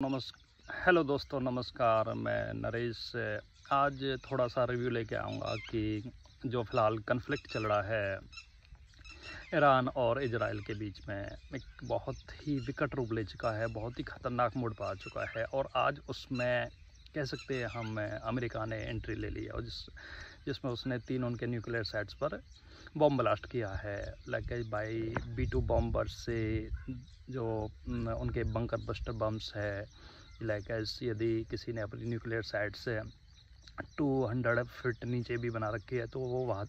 Hello दोस्तों, नमस्कार। मैं नरेश आज थोड़ा सा रिव्यू लेके आऊँगा कि जो फ़िलहाल कन्फ्लिक्ट चल रहा है ईरान और इजराइल के बीच में, एक बहुत ही विकट रूप ले चुका है, बहुत ही ख़तरनाक मोड़ पर आ चुका है। और आज उसमें कह सकते हैं हम अमेरिका ने एंट्री ले ली है और जिसमें उसने 3 उनके न्यूक्लियर साइट्स पर बॉम्ब ब्लास्ट किया है, लाइक बाई B2 बॉम्बर से, जो उनके बंकर बस्टर बम्स है। लाइक यदि किसी ने अपनी न्यूक्लियर साइट से 200 फीट नीचे भी बना रखी है तो वो वहाँ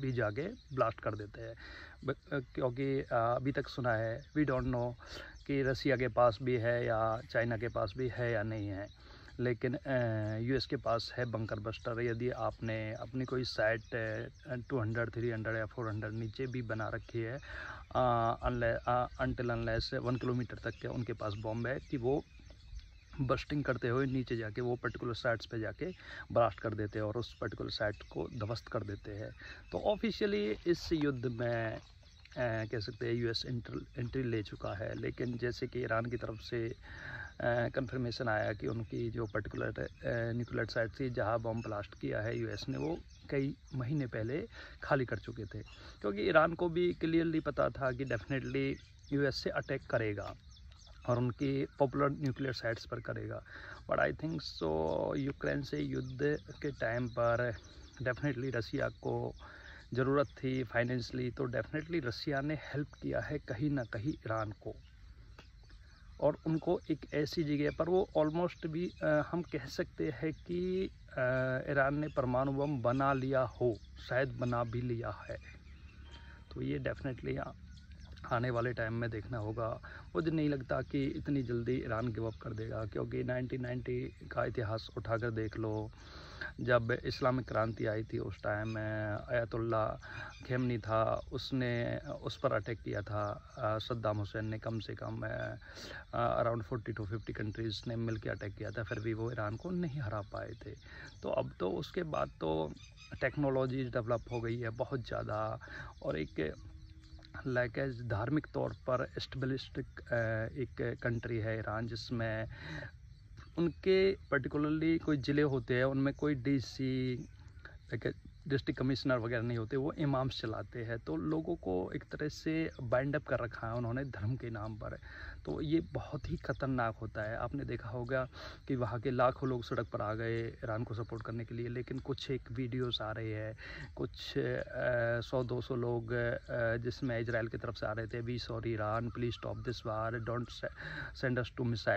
भी जाके ब्लास्ट कर देते हैं। क्योंकि अभी तक सुना है, वी डोंट नो कि रसिया के पास भी है या चाइना के पास भी है या नहीं है, लेकिन यूएस के पास है बंकर बस्टर। यदि आपने अपनी कोई साइट 200, 300 या 400 नीचे भी बना रखी है, अनटिल अनलेस 1 किलोमीटर तक के उनके पास बॉम्ब है कि वो बस्टिंग करते हुए नीचे जाके वो पर्टिकुलर साइट्स पे जाके ब्लास्ट कर देते हैं और उस पर्टिकुलर साइट को ध्वस्त कर देते हैं। तो ऑफिशियली इस युद्ध में कह सकते हैं यूएस एंट्री ले चुका है, लेकिन जैसे कि ईरान की तरफ से कंफर्मेशन आया कि उनकी जो पर्टिकुलर न्यूक्लियर साइट थी जहां बॉम्ब ब्लास्ट किया है यूएस ने, वो कई महीने पहले खाली कर चुके थे, क्योंकि ईरान को भी क्लियरली पता था कि डेफिनेटली यूएस से अटैक करेगा और उनकी पॉपुलर न्यूक्लियर साइट्स पर करेगा। But I think so Ukraine से युद्ध के टाइम पर डेफिनेटली रसिया को ज़रूरत थी फाइनेंशली, तो डेफिनेटली रसिया ने हेल्प किया है कहीं ना कहीं ईरान को, और उनको एक ऐसी जगह पर वो ऑलमोस्ट भी हम कह सकते हैं कि ईरान ने परमाणु बम बना लिया हो, शायद बना भी लिया है। तो ये डेफिनेटली आने वाले टाइम में देखना होगा। मुझे नहीं लगता कि इतनी जल्दी ईरान गिव अप कर देगा, क्योंकि 1990 का इतिहास उठाकर देख लो, जब इस्लामिक क्रांति आई थी उस टाइम अयतुल्ला खेमनी था, उसने उस पर अटैक किया था। सद्दाम हुसैन ने कम से कम अराउंड 40 to 50 कंट्रीज़ ने मिलकर अटैक किया था, फिर भी वो ईरान को नहीं हरा पाए थे। तो अब तो उसके बाद तो टेक्नोलॉजी डेवलप हो गई है बहुत ज़्यादा, और एक लाइक धार्मिक तौर पर एस्टेब्लिश्ड एक कंट्री है ईरान, जिसमें उनके पर्टिकुलरली कोई ज़िले होते हैं, उनमें कोई डीसी लाइक डिस्ट्रिक्ट कमिश्नर वगैरह नहीं होते, वो इमाम्स चलाते हैं। तो लोगों को एक तरह से बाइंड अप कर रखा है उन्होंने धर्म के नाम पर। तो ये बहुत ही ख़तरनाक होता है। आपने देखा होगा कि वहाँ के लाखों लोग सड़क पर आ गए ईरान को सपोर्ट करने के लिए, लेकिन कुछ एक वीडियोस आ रहे हैं, कुछ 100-200 लोग जिसमें इजराइल की तरफ से आ रहे थे, we sorry Iran, please stop this war, don't send us two missile.